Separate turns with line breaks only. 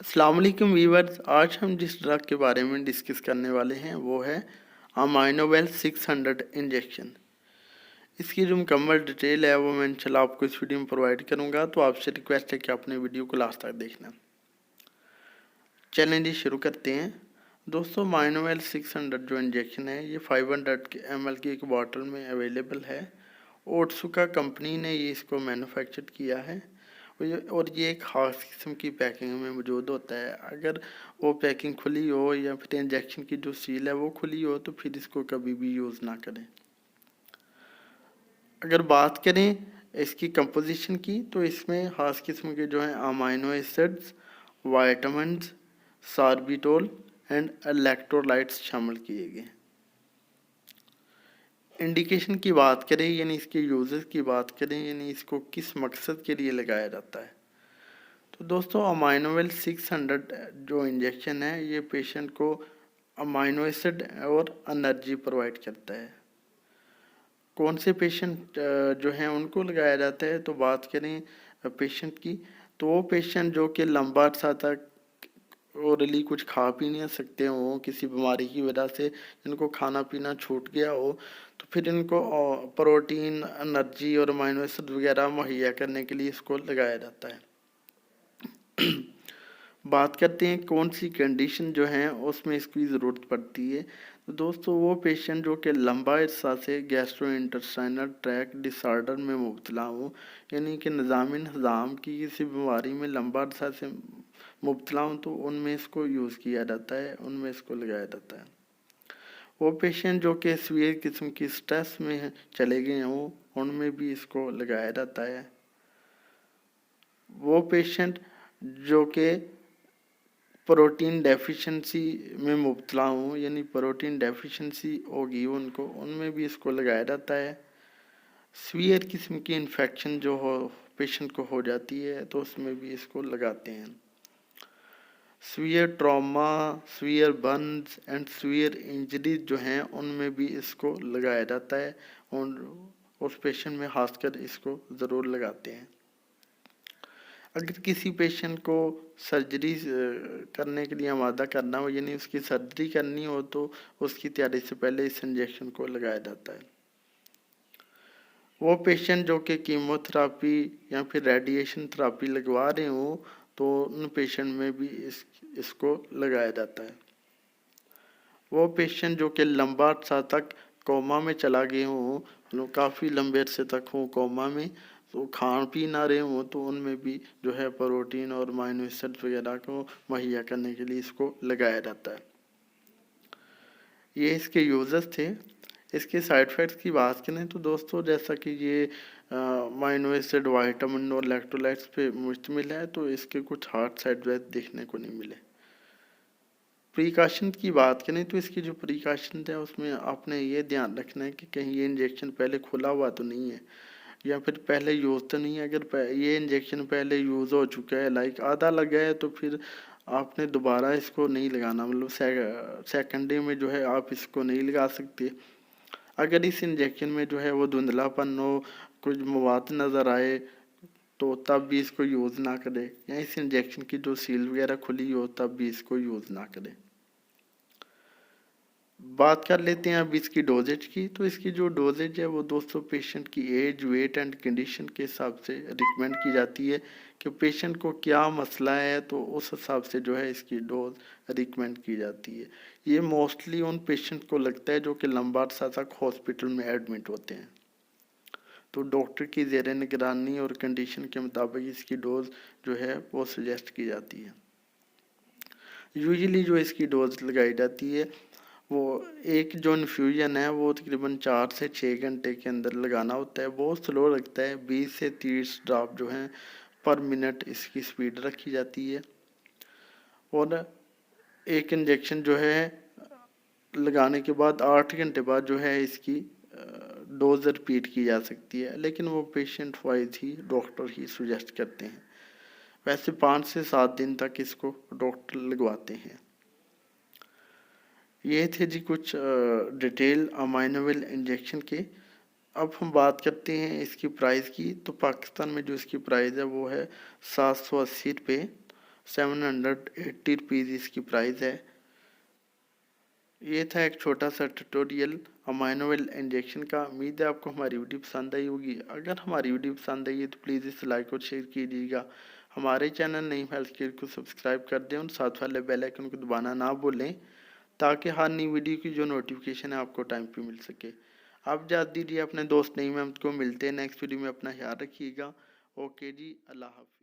अस्सलाम वालेकुम व्यूअर्स। आज हम जिस ड्रग के बारे में डिस्कस करने वाले हैं वो है अमाइनोवेल 600 इंजेक्शन। इसकी जो मुकम्मल डिटेल है वो मैं इंशाल्लाह आपको इस वीडियो में प्रोवाइड करूंगा, तो आपसे रिक्वेस्ट है कि आपने वीडियो को लास्ट तक देखना। चलें जी, शुरू करते हैं। दोस्तों, अमाइनोवेल 600 जो इंजेक्शन है ये 500 ml की एक बॉटल में अवेलेबल है। ओट्सुका कंपनी ने ये इसको मैन्युफैक्चर किया है और ये एक खास किस्म की पैकिंग में मौजूद होता है। अगर वो पैकिंग खुली हो या फिर इंजेक्शन की जो सील है वो खुली हो तो फिर इसको कभी भी यूज़ ना करें। अगर बात करें इसकी कंपोजिशन की तो इसमें खास किस्म के जो हैं amino acids, vitamins, sorbitol and electrolytes शामिल किए गए। इंडिकेशन की बात करें यानी इसके यूजेस की बात करें यानी इसको किस मकसद के लिए लगाया जाता है, तो दोस्तों अमाइनोवेल 600 जो इंजेक्शन है ये पेशेंट को अमाइनो एसिड और एनर्जी प्रोवाइड करता है। कौन से पेशेंट जो हैं उनको लगाया जाता है, तो बात करें पेशेंट की तो वो पेशेंट जो कि लंबा अर्सा तक ओरली कुछ खा पी नहीं सकते हो, किसी बीमारी की वजह से इनको खाना पीना छूट गया हो, तो फिर इनको प्रोटीन, एनर्जी और अमाइनो एसिड वगैरह मुहैया करने के लिए इसको लगाया जाता है। बात करते हैं कौन सी कंडीशन जो है उसमें इसकी ज़रूरत पड़ती है, तो दोस्तों वो पेशेंट जो कि लंबा अरसा से गैस्ट्रोइंटेस्टाइनल ट्रैक्ट डिसऑर्डर में मुब्तला हो, यानी कि निज़ाम हज़ाम की किसी बीमारी में लंबा अरसा से मुब्तला हो, तो उनमें इसको यूज़ किया जाता है, उनमें इसको लगाया जाता है। वो पेशेंट जो कि सीवियर किस्म की स्ट्रेस में चले गए हों उनमें भी इसको लगाया जाता है। वो पेशेंट जो कि प्रोटीन डेफिशिएंसी में मुब्तला हूँ यानी प्रोटीन डेफिशिएंसी होगी उनको, उनमें भी इसको लगाया जाता है। सीवियर किस्म की इन्फेक्शन जो हो पेशेंट को हो जाती है तो उसमें भी इसको लगाते हैं। Severe trauma, severe Burns and severe injuries जो हैं उनमें भी इसको लगाया जाता है और उस पेशेंट में खासकर इसको ज़रूर लगाते हैं। अगर किसी पेशेंट को सर्जरी करने के लिए आमादा करना हो यानी उसकी सर्जरी करनी हो तो उसकी तैयारी से पहले इस इंजेक्शन को लगाया जाता है। वो पेशेंट जो कि कीमोथेरापी या फिर रेडिएशन थेरापी लगवा रहे हो तो उन पेशेंट में भी इसको लगाया जाता है। वो पेशेंट जो कि लंबा अर्सा तक कोमा में चला गए हों, मतलब काफ़ी लंबे अरसे तक हों कोमा में, तो खान पी ना रहे हों, तो उनमें भी जो है प्रोटीन और अमाइनो एसिड वगैरह को मुहैया करने के लिए इसको लगाया जाता है। ये इसके यूजर्स थे। इसके साइड इफ़ेक्ट्स की बात करें तो दोस्तों जैसा कि ये अमाइनो एसिड, वाइटामिन और इलेक्ट्रोलाइट्स पे मुश्तमिल है, तो इसके कुछ हार्ट साइड इफेक्ट देखने को नहीं मिले। प्रिकॉशन की बात करें तो इसकी जो प्रिकॉशन है उसमें आपने ये ध्यान रखना है कि कहीं ये इंजेक्शन पहले खुला हुआ तो नहीं है या फिर पहले यूज़ तो नहीं है। अगर ये इंजेक्शन पहले यूज़ हो चुका है, लाइक आधा लगा है, तो फिर आपने दोबारा इसको नहीं लगाना, मतलब सेकेंड डे में जो है आप इसको नहीं लगा सकते। अगर इस इंजेक्शन में जो है वो धुंधलापन हो, कुछ मवाद नज़र आए, तो तब भी इसको यूज़ ना करें, या इस इंजेक्शन की जो सील वगैरह खुली हो तब भी इसको यूज़ ना करें। बात कर लेते हैं अब इसकी डोजेज की, तो इसकी जो डोजेज है वो दोस्तों पेशेंट की एज, वेट एंड कंडीशन के हिसाब से रिकमेंड की जाती है कि पेशेंट को क्या मसला है, तो उस हिसाब से जो है इसकी डोज रिकमेंड की जाती है। ये मोस्टली उन पेशेंट को लगता है जो कि लंबा अरसा तक हॉस्पिटल में एडमिट होते हैं, तो डॉक्टर की ज़ेर निगरानी और कंडीशन के मुताबिक इसकी डोज जो है वो सजेस्ट की जाती है। यूजुअली जो इसकी डोज लगाई जाती है वो एक जो इन्फ्यूजन है वो तकरीबन 4 से 6 घंटे के अंदर लगाना होता है। बहुत स्लो लगता है, 20 से 30 ड्रॉप जो हैं पर मिनट इसकी स्पीड रखी जाती है। और एक इंजेक्शन जो है लगाने के बाद 8 घंटे बाद जो है इसकी डोज रिपीट की जा सकती है, लेकिन वो पेशेंट वाइज ही डॉक्टर ही सुजेस्ट करते हैं। वैसे 5 से 7 दिन तक इसको डॉक्टर लगवाते हैं। ये थे जी कुछ डिटेल अमाइनोवेल इंजेक्शन के। अब हम बात करते हैं इसकी प्राइस की, तो पाकिस्तान में जो इसकी प्राइस है वो है 780 रुपये 780 रुपीज़ इसकी प्राइस है। ये था एक छोटा सा ट्यूटोरियल अमाइनोवेल इंजेक्शन का। उम्मीद है आपको हमारी वीडियो पसंद आई होगी। अगर हमारी वीडियो पसंद आई है तो प्लीज़ इसे लाइक और शेयर कीजिएगा। हमारे चैनल नहीं हेल्थ केयर को सब्सक्राइब कर दें और साथ वाले बेल आइकन को दबाना ना भूलें, ताकि हर नई वीडियो की जो नोटिफिकेशन है आपको टाइम पे मिल सके। आप इजाज़त दीजिए, अपने दोस्त नईम अहमद को मिलते हैं नेक्स्ट वीडियो में। अपना ख्याल रखिएगा। ओके जी, अल्लाह हाफ़िज़।